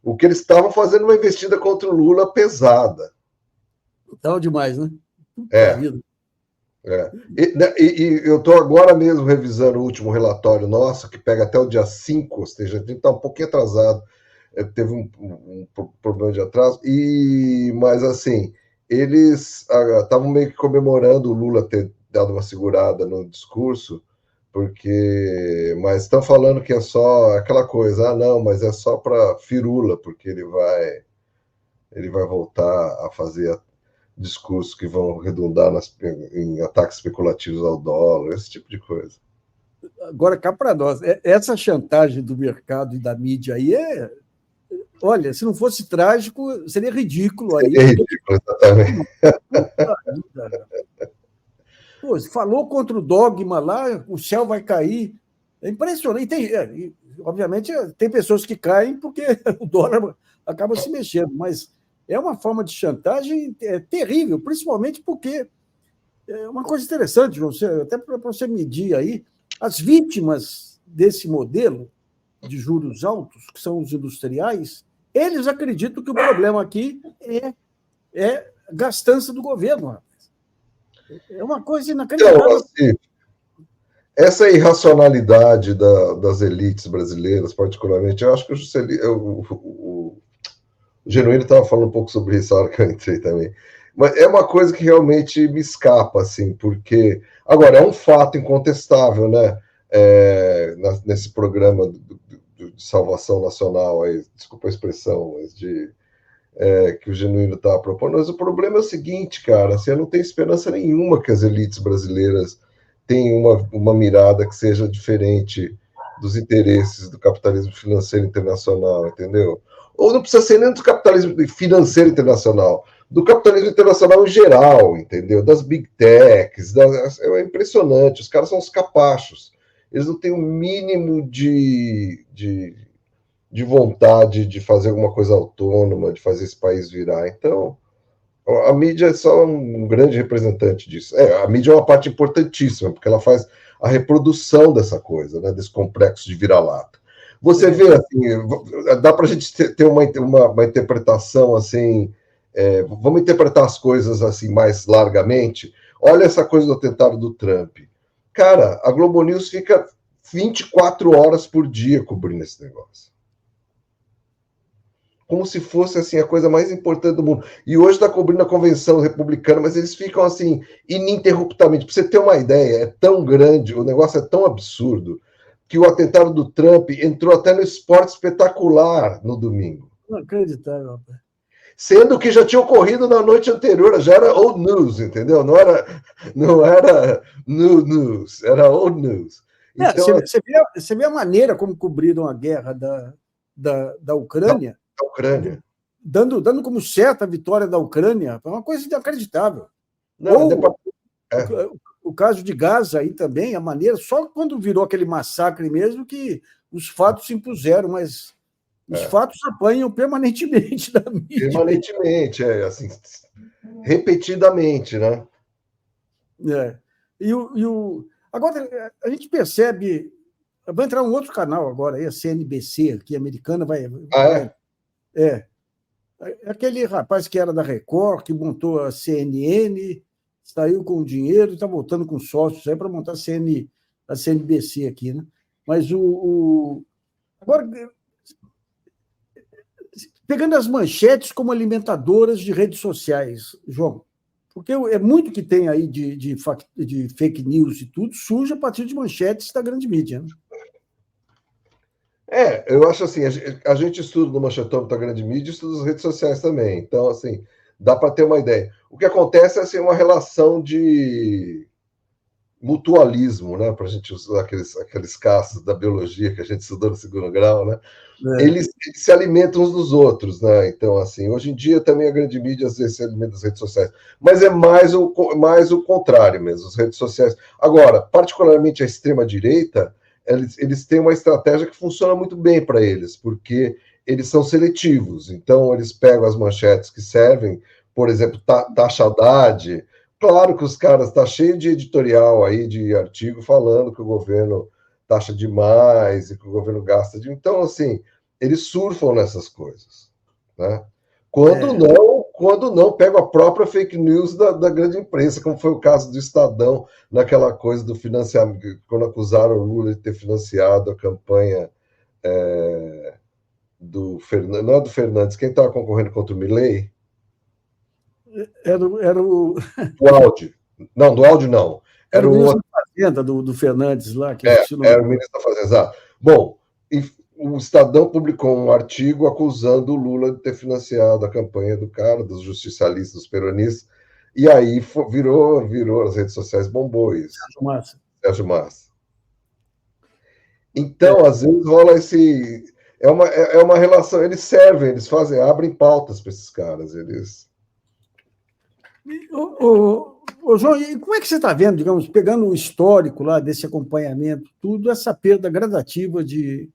O que eles estavam fazendo uma investida contra o Lula pesada. Tal demais, né? É. E eu estou agora mesmo revisando o último relatório nosso, que pega até o dia 5, ou seja, a gente está um pouquinho atrasado, teve um problema de atraso, mas assim, eles estavam meio que comemorando o Lula ter dado uma segurada no discurso, mas estão falando que é só aquela coisa, não, mas é só para firula, porque ele vai voltar a fazer discursos que vão redundar em ataques especulativos ao dólar, esse tipo de coisa. Agora, cá para nós, essa chantagem do mercado e da mídia aí olha, se não fosse trágico, seria ridículo aí. Seria ridículo, exatamente. Pô, falou contra o dogma lá, o céu vai cair. É impressionante. Obviamente, tem pessoas que caem porque o dólar acaba se mexendo, mas é uma forma de chantagem terrível, principalmente porque é uma coisa interessante, João, até para você medir aí, as vítimas desse modelo de juros altos, que são os industriais, eles acreditam que o problema aqui é gastança do governo. É uma coisa inacreditável. Então, assim, essa irracionalidade das elites brasileiras, particularmente, eu acho que o Genuíno estava falando um pouco sobre isso na hora que eu entrei também. Mas é uma coisa que realmente me escapa, assim, porque. Agora, é um fato incontestável, né? Nesse programa de salvação nacional, aí, desculpa a expressão, mas que o Genuíno estava propondo. Mas o problema é o seguinte, cara, assim, eu não tenho esperança nenhuma que as elites brasileiras tenham uma mirada que seja diferente dos interesses do capitalismo financeiro internacional, entendeu? Ou não precisa ser nem do capitalismo financeiro internacional, do capitalismo internacional em geral, entendeu? Das big techs, é impressionante, os caras são os capachos, eles não têm o mínimo de vontade de fazer alguma coisa autônoma, de fazer esse país virar. Então, a mídia é só um grande representante disso. A mídia é uma parte importantíssima, porque ela faz a reprodução dessa coisa, né, desse complexo de vira-lata. Você vê, assim, dá para a gente ter uma interpretação assim, vamos interpretar as coisas assim mais largamente. Olha essa coisa do atentado do Trump. Cara, a Globo News fica 24 horas por dia cobrindo esse negócio. Como se fosse assim a coisa mais importante do mundo. E hoje está cobrindo a convenção republicana, mas eles ficam assim ininterruptamente. Para você ter uma ideia, é tão grande, o negócio é tão absurdo, que o atentado do Trump entrou até no Esporte Espetacular no domingo. Inacreditável, rapaz. Sendo que já tinha ocorrido na noite anterior, já era old news, entendeu? Não era new news, era old news. Então, você vê a maneira como cobriram a guerra da Ucrânia, da Ucrânia. Dando como certa a vitória da Ucrânia, é uma coisa inacreditável. Não, o caso de Gaza aí também, a maneira, só quando virou aquele massacre mesmo que os fatos se impuseram, mas os fatos apanham permanentemente da mídia. Permanentemente, assim, repetidamente, né? Agora, a gente percebe. Vai entrar um outro canal agora, aí, a CNBC, aqui, americana, vai. Aquele rapaz que era da Record, que montou a CNN, saiu com o dinheiro e está voltando com sócios aí para montar a CNBC aqui, né? Mas agora, pegando as manchetes como alimentadoras de redes sociais, João, porque é muito que tem aí de fake news e tudo, surge a partir de manchetes da grande mídia, né? Eu acho assim, a gente estuda no Manchetômetro da grande mídia e estuda as redes sociais também. Então, assim, dá para ter uma ideia. O que acontece é assim, uma relação de mutualismo, né? Para a gente usar aqueles casos da biologia que a gente estudou no segundo grau, né? Eles se alimentam uns dos outros, né? Então, assim, hoje em dia também a grande mídia às vezes se alimenta das redes sociais, mas é mais o contrário mesmo, as redes sociais. Agora, particularmente a extrema-direita, eles têm uma estratégia que funciona muito bem para eles, porque eles são seletivos. Então, eles pegam as manchetes que servem, por exemplo, taxa Haddad. Claro que os caras tá cheio de editorial aí, de artigo falando que o governo taxa demais e que o governo gasta de. Então, assim, eles surfam nessas coisas, né? Quando não pega a própria fake news da grande imprensa, como foi o caso do Estadão, naquela coisa do financiamento, quando acusaram o Lula de ter financiado a campanha do Fernandes, não é do Fernandes, quem estava concorrendo contra o Milei? Era o, Do áudio. Não, do áudio não. era Era o o ministro outro. da Fazenda, do Fernandes lá, que eu esqueci o nome. Era o ministro da Fazenda, exato. Bom, o Estadão publicou um artigo acusando o Lula de ter financiado a campanha do cara, dos justicialistas, dos peronistas, e aí virou as redes sociais, bombou isso. Massa. Sérgio Massa. Então, às vezes rola esse. É uma relação, eles servem, eles fazem, abrem pautas para esses caras. Eles. Ô, João, e como é que você está vendo, digamos, pegando o histórico lá desse acompanhamento, tudo, essa perda gradativa de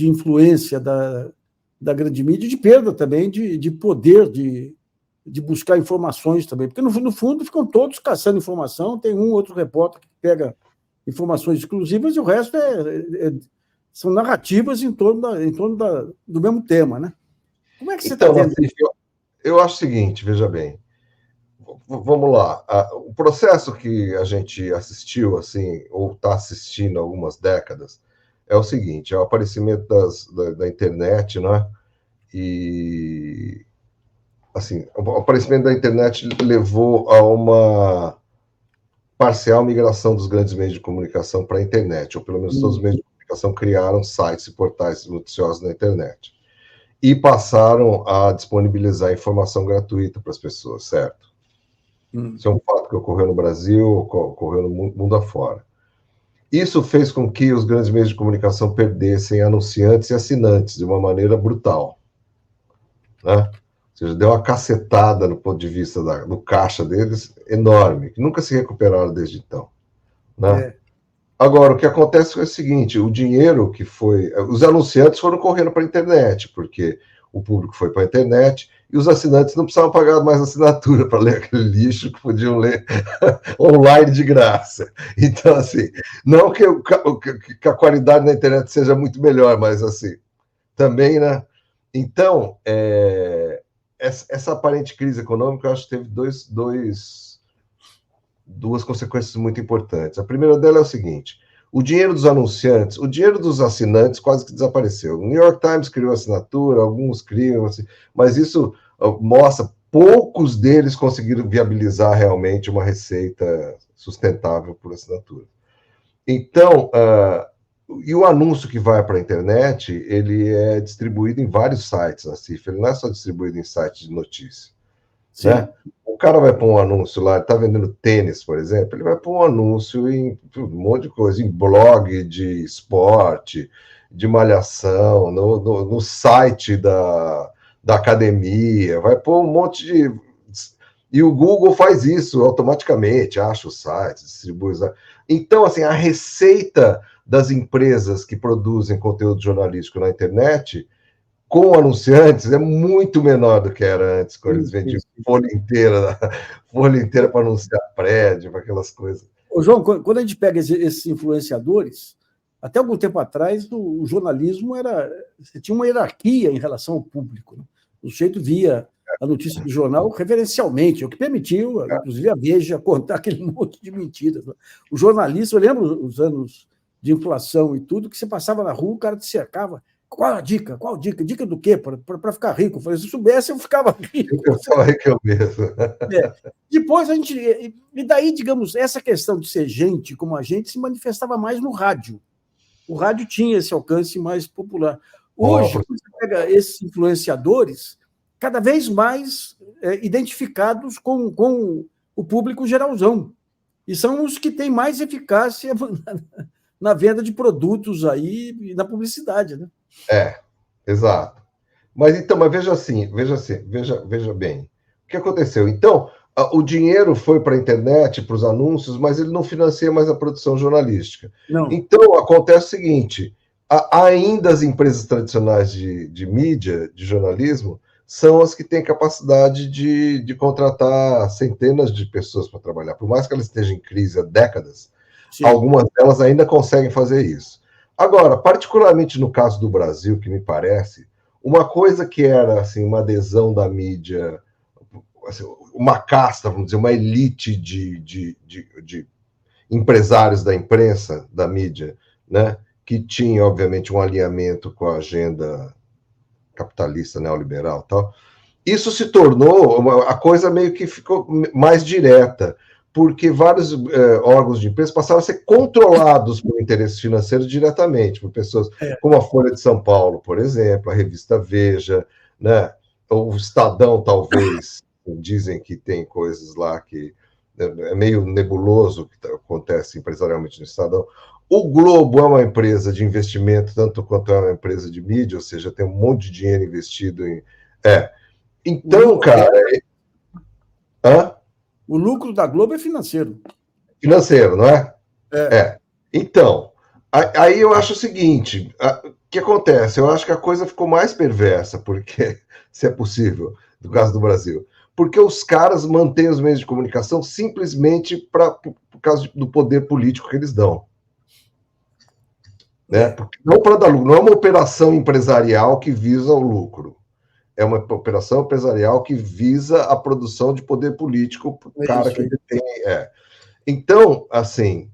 influência da grande mídia, de perda também de poder de buscar informações também, porque no fundo ficam todos caçando informação, tem um outro repórter que pega informações exclusivas e o resto são narrativas em torno do mesmo tema, né? Como é que você está vendo? Assim, eu acho o seguinte, veja bem, vamos lá, o processo que a gente assistiu, assim, ou está assistindo há algumas décadas, é o seguinte, é o aparecimento da internet, né? E assim, o aparecimento da internet levou a uma parcial migração dos grandes meios de comunicação para a internet, ou pelo menos todos os meios de comunicação criaram sites e portais noticiosos na internet. E passaram a disponibilizar informação gratuita para as pessoas, certo? Isso é um fato que ocorreu no Brasil, ocorreu no mundo afora. Isso fez com que os grandes meios de comunicação perdessem anunciantes e assinantes de uma maneira brutal, né? Ou seja, deu uma cacetada no ponto de vista do caixa deles enorme, que nunca se recuperaram desde então, né? Agora, o que acontece é o seguinte, o dinheiro que foi... Os anunciantes foram correndo para a internet, porque o público foi para a internet e os assinantes não precisavam pagar mais assinatura para ler aquele lixo que podiam ler online de graça. Então, assim, não que a qualidade na internet seja muito melhor, mas, assim, também, né? Então, essa aparente crise econômica, eu acho que teve duas consequências muito importantes. A primeira dela é o seguinte, o dinheiro dos anunciantes, o dinheiro dos assinantes quase que desapareceu. O New York Times criou assinatura, alguns criam, assim, mas isso mostra, poucos deles conseguiram viabilizar realmente uma receita sustentável por assinatura. Então, e o anúncio que vai para a internet, ele é distribuído em vários sites na CIF, ele não é só distribuído em sites de notícia, né? O cara vai pôr um anúncio lá, ele está vendendo tênis, por exemplo, ele vai pôr um anúncio em um monte de coisa, em blog de esporte, de malhação, no site da academia, vai pôr um monte de... E o Google faz isso automaticamente, acha os sites, distribui os... Então, assim, a receita das empresas que produzem conteúdo jornalístico na internet com anunciantes é muito menor do que era antes, quando eles vendiam folha inteira para anunciar prédio, para aquelas coisas. Ô, João, quando a gente pega esses influenciadores, até algum tempo atrás, o jornalismo tinha uma hierarquia em relação ao público, né? O sujeito via a notícia do jornal reverencialmente, o que permitiu, inclusive, a Veja contar aquele monte de mentiras. O jornalista, eu lembro os anos de inflação e tudo, que você passava na rua, o cara te cercava. Qual a dica? Qual dica? Dica do quê? Para ficar rico? Eu falei, se eu soubesse, eu ficava rico. Eu falei que eu mesmo. Depois a gente... E daí, digamos, essa questão de ser gente como a gente se manifestava mais no rádio. O rádio tinha esse alcance mais popular. Hoje, você pega esses influenciadores cada vez mais identificados com o público geralzão. E são os que têm mais eficácia na venda de produtos aí e na publicidade, né? Exato. Mas veja bem. O que aconteceu? Então, o dinheiro foi para a internet, para os anúncios, mas ele não financia mais a produção jornalística. Não. Então, acontece o seguinte, ainda as empresas tradicionais de mídia, de jornalismo, são as que têm capacidade de contratar centenas de pessoas para trabalhar. Por mais que elas estejam em crise há décadas, algumas delas ainda conseguem fazer isso. Agora, particularmente no caso do Brasil, que me parece, uma coisa que era assim, uma adesão da mídia, assim, uma casta, vamos dizer, uma elite de empresários da imprensa, da mídia, né, que tinha, obviamente, um alinhamento com a agenda capitalista, neoliberal e tal, isso se tornou, a coisa meio que ficou mais direta, porque vários órgãos de imprensa passaram a ser controlados por interesses financeiros diretamente, por pessoas como a Folha de São Paulo, por exemplo, a revista Veja, né? O Estadão, talvez, dizem que tem coisas lá que é meio nebuloso o que acontece empresarialmente no Estadão. O Globo é uma empresa de investimento, tanto quanto é uma empresa de mídia, ou seja, tem um monte de dinheiro investido em... Então, cara... Hã? O lucro da Globo é financeiro. Financeiro, não é? Então, aí eu acho o seguinte, o que acontece? Eu acho que a coisa ficou mais perversa, porque, se é possível, no caso do Brasil, porque os caras mantêm os meios de comunicação simplesmente por causa do poder político que eles dão. Né? Não para dar lucro, não é uma operação empresarial que visa o lucro. É uma operação empresarial que visa a produção de poder político para o cara que detém. Então, assim,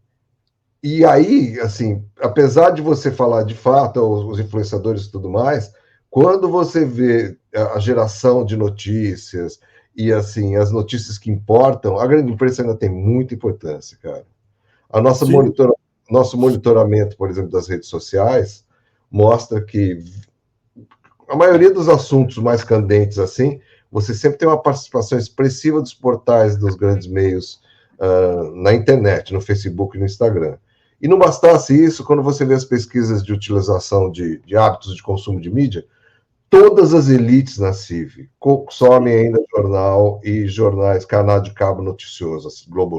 e aí, assim, apesar de você falar de fato, os influenciadores e tudo mais, quando você vê a geração de notícias e, assim, as notícias que importam, a grande imprensa ainda tem muita importância, cara. Nosso monitoramento, por exemplo, das redes sociais, mostra que a maioria dos assuntos mais candentes, assim, você sempre tem uma participação expressiva dos portais dos grandes meios na internet, no Facebook e no Instagram. E não bastasse isso, quando você vê as pesquisas de utilização de hábitos de consumo de mídia, todas as elites na CIV consomem ainda jornal e jornais, canal de cabo noticioso, assim, Globo